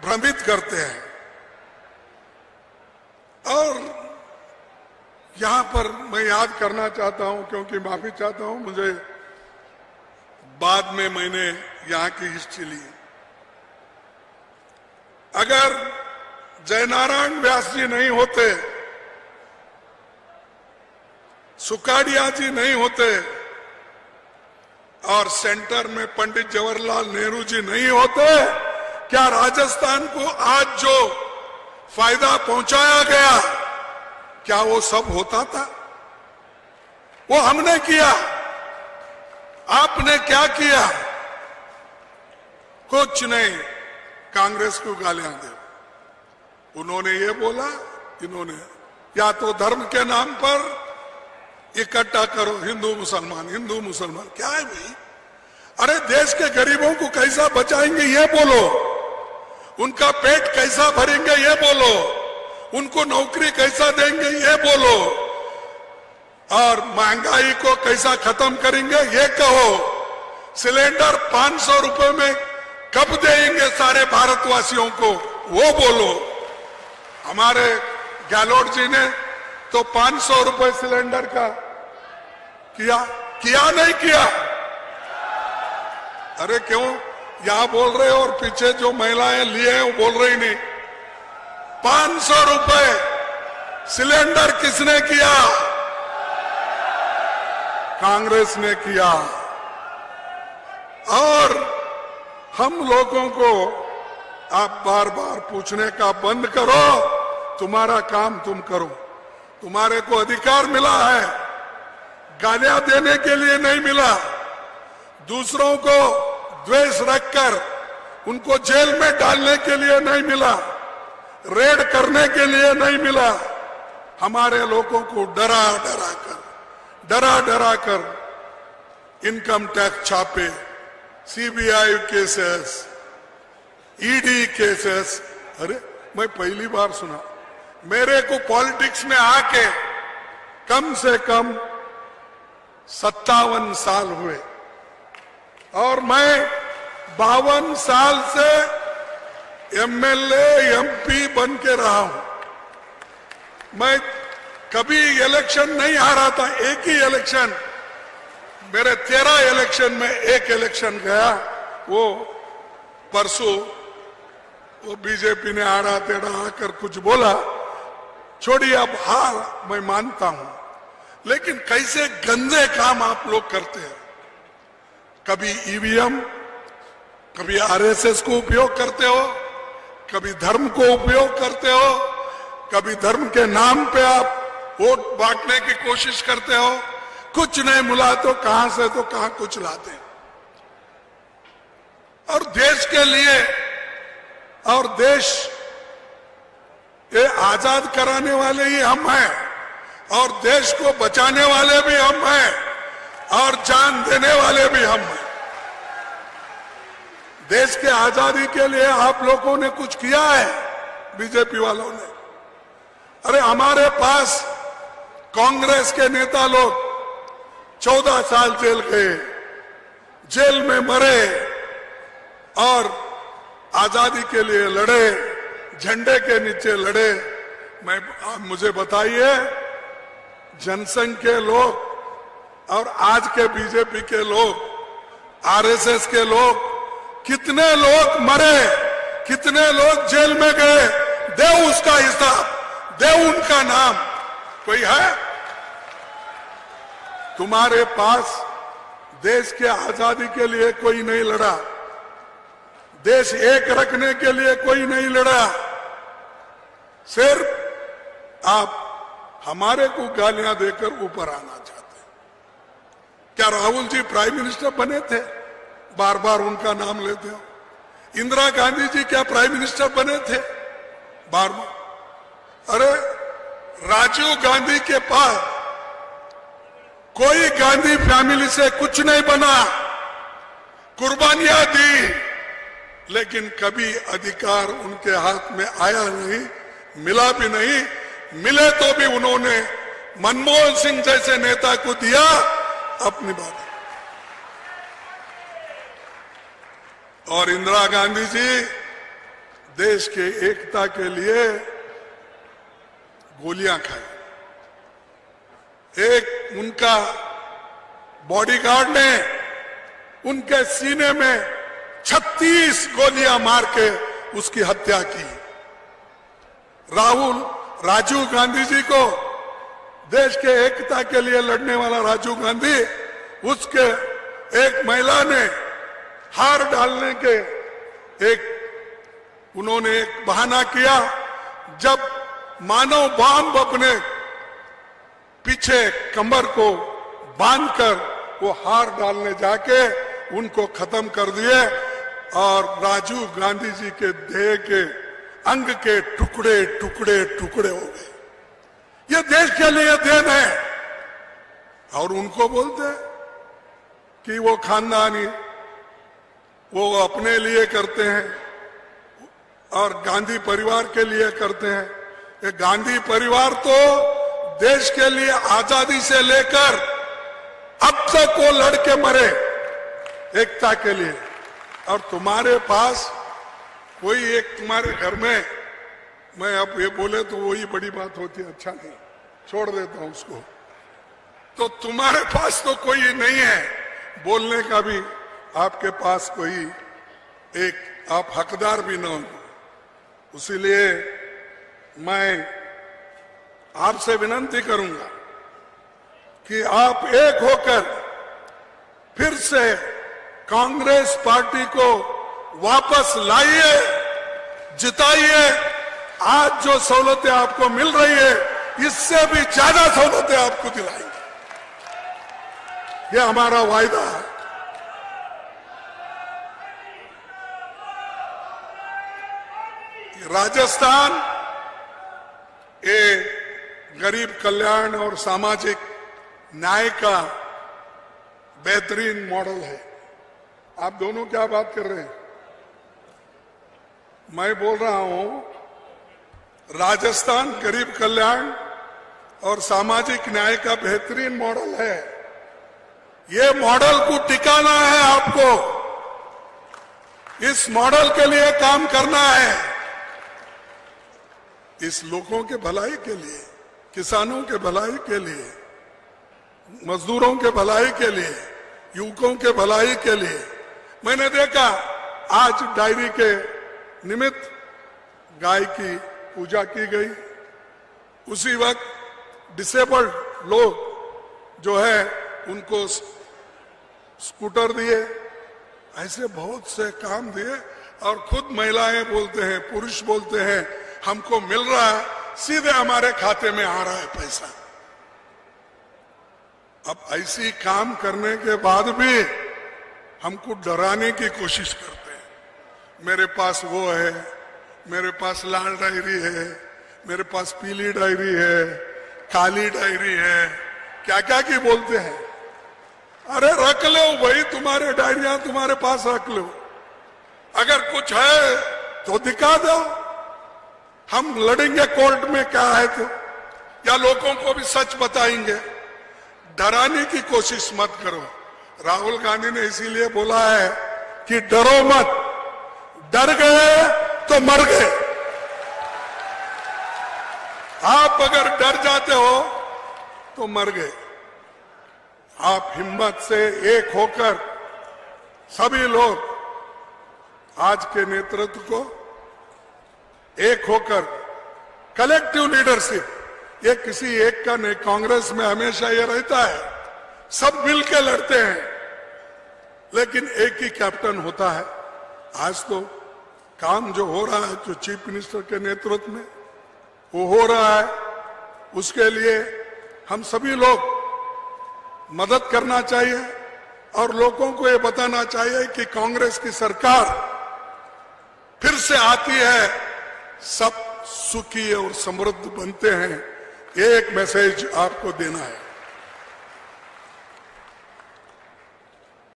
भ्रमित करते हैं। और यहां पर मैं याद करना चाहता हूं, क्योंकि माफी चाहता हूं, मुझे बाद में मैंने यहां की हिस्ट्री ली। अगर जयनारायण व्यास जी नहीं होते, सुकाड़िया जी नहीं होते और सेंटर में पंडित जवाहरलाल नेहरू जी नहीं होते, क्या राजस्थान को आज जो फायदा पहुंचाया गया, क्या वो सब होता था? वो हमने किया। आपने क्या किया? कुछ नहीं। कांग्रेस को गालियां दे। उन्होंने ये बोला, इन्होंने या तो धर्म के नाम पर इकट्ठा करो हिंदू मुसलमान, हिंदू मुसलमान। क्या है भाई? अरे देश के गरीबों को कैसा बचाएंगे ये बोलो, उनका पेट कैसा भरेंगे ये बोलो, उनको नौकरी कैसा देंगे ये बोलो, और महंगाई को कैसा खत्म करेंगे ये कहो। सिलेंडर 500 रुपए में कब देंगे सारे भारतवासियों को वो बोलो। हमारे गहलोत जी ने तो 500 रुपए सिलेंडर का किया नहीं किया? अरे क्यों यहां बोल रहे हो और पीछे जो महिलाएं लिए हैं वो बोल रही नहीं? 500 रुपए सिलेंडर किसने किया? कांग्रेस ने किया। और हम लोगों को आप बार बार पूछने का बंद करो, तुम्हारा काम तुम करो। तुम्हारे को अधिकार मिला है, गालियां देने के लिए नहीं मिला। दूसरों को द्वेष रखकर उनको जेल में डालने के लिए नहीं मिला, रेड करने के लिए नहीं मिला। हमारे लोगों को डरा डरा कर इनकम टैक्स छापे, सीबीआई केसेस, ईडी केसेस। अरे मैं पहली बार सुना। मेरे को पॉलिटिक्स में आके कम से कम 57 साल हुए और मैं 52 साल से एमएलए एमपी बन के रहा हूं। मैं कभी इलेक्शन नहीं हारा था। एक ही इलेक्शन, मेरे 13 इलेक्शन में एक इलेक्शन गया, वो परसों वो बीजेपी ने आड़ा टेढ़ा आकर कुछ बोला, छोड़िए अब हार मैं मानता हूं। लेकिन कैसे गंदे काम आप लोग करते हैं। कभी ईवीएम, कभी आरएसएस को उपयोग करते हो, कभी धर्म को उपयोग करते हो, कभी धर्म के नाम पे आप वोट बांटने की कोशिश करते हो। कुछ नहीं मिला तो कहां से तो कहां कुछ लाते। और देश के लिए, और देश ये आजाद कराने वाले ही हम हैं, और देश को बचाने वाले भी हम हैं, और जान देने वाले भी हम हैं। देश के आजादी के लिए आप लोगों ने कुछ किया है, बीजेपी वालों ने। अरे हमारे पास कांग्रेस के नेता लोग 14 साल जेल गए, जेल में मरे और आजादी के लिए लड़े, झंडे के नीचे लड़े। मुझे बताइए, जनसंघ के लोग और आज के बीजेपी के लोग, आरएसएस के लोग, कितने लोग मरे, कितने लोग जेल में गए? दे उसका हिसाब, दे उनका नाम। कोई है? तुम्हारे पास देश के आजादी के लिए कोई नहीं लड़ा, देश एक रखने के लिए कोई नहीं लड़ा। सिर्फ आप हमारे को गालियां देकर ऊपर आना चाहते हैं। क्या राहुल जी प्राइम मिनिस्टर बने थे? बार बार उनका नाम लेते हो। इंदिरा गांधी जी क्या प्राइम मिनिस्टर बने थे? बार बार। अरे राजीव गांधी के पास कोई गांधी फैमिली से कुछ नहीं बना, कुर्बानियां दी, लेकिन कभी अधिकार उनके हाथ में आया नहीं, मिला भी नहीं। मिले तो भी उन्होंने मनमोहन सिंह जैसे नेता को दिया अपनी बात। और इंदिरा गांधी जी देश के एकता के लिए गोलियां खाई। एक उनका बॉडीगार्ड ने उनके सीने में 36 गोलियां मार के उसकी हत्या की। राजीव गांधी जी को, देश के एकता के लिए लड़ने वाला राजीव गांधी, उसके एक महिला ने हार डालने के उन्होंने एक बहाना किया। जब मानव बम अपने पीछे कमर को बांधकर वो हार डालने जाके उनको खत्म कर दिए और राजीव गांधी जी के देह के अंग के टुकड़े टुकड़े टुकड़े हो गए। ये देश के लिए देन है। और उनको बोलते कि वो खानदानी, वो अपने लिए करते हैं और गांधी परिवार के लिए करते हैं। ये गांधी परिवार तो देश के लिए आजादी से लेकर अब तक वो लड़के मरे एकता के लिए। और तुम्हारे पास कोई एक तुम्हारे घर में, मैं अब ये बोले तो वही बड़ी बात होती है, अच्छा नहीं, छोड़ देता हूं उसको। तो तुम्हारे पास तो कोई नहीं है बोलने का भी, आपके पास कोई एक आप हकदार भी ना हो। इसीलिए मैं आपसे विनती करूंगा कि आप एक होकर फिर से कांग्रेस पार्टी को वापस लाइए, जिताइए। आज जो सहूलतें आपको मिल रही है, इससे भी ज्यादा सहूलतें आपको दिलाएंगे। ये हमारा वायदा है। राजस्थान ये गरीब कल्याण और सामाजिक न्याय का बेहतरीन मॉडल है। आप दोनों क्या बात कर रहे हैं? मैं बोल रहा हूं राजस्थान गरीब कल्याण और सामाजिक न्याय का बेहतरीन मॉडल है। ये मॉडल को टिकाना है आपको, इस मॉडल के लिए काम करना है। इस लोगों के भलाई के लिए, किसानों के भलाई के लिए, मजदूरों के भलाई के लिए, युवकों के भलाई के लिए। मैंने देखा आज डायरी के निमित्त गाय की पूजा की गई, उसी वक्त डिसेबल्ड लोग जो है उनको स्कूटर दिए, ऐसे बहुत से काम दिए। और खुद महिलाएं बोलते हैं, पुरुष बोलते हैं, हमको मिल रहा है, सीधे हमारे खाते में आ रहा है पैसा। अब ऐसी काम करने के बाद भी हमको डराने की कोशिश करते हैं। मेरे पास वो है, मेरे पास लाल डायरी है, मेरे पास पीली डायरी है, काली डायरी है, क्या क्या की बोलते हैं। अरे रख लो भाई, तुम्हारे डायरियां तुम्हारे पास रख लो। अगर कुछ है तो दिखा दो, हम लड़ेंगे कोर्ट में, क्या है तो, या लोगों को भी सच बताएंगे। डराने की कोशिश मत करो। राहुल गांधी ने इसीलिए बोला है कि डरो मत, डर गए तो मर गए। आप अगर डर जाते हो तो मर गए। आप हिम्मत से एक होकर सभी लोग आज के नेतृत्व को एक होकर कलेक्टिव लीडरशिप, ये किसी एक का नहीं। कांग्रेस में हमेशा ये रहता है, सब मिलकर लड़ते हैं लेकिन एक ही कैप्टन होता है। आज तो काम जो हो रहा है, जो चीफ मिनिस्टर के नेतृत्व में वो हो रहा है, उसके लिए हम सभी लोग मदद करना चाहिए और लोगों को ये बताना चाहिए कि कांग्रेस की सरकार फिर से आती है, सब सुखी और समृद्ध बनते हैं। ये एक मैसेज आपको देना है।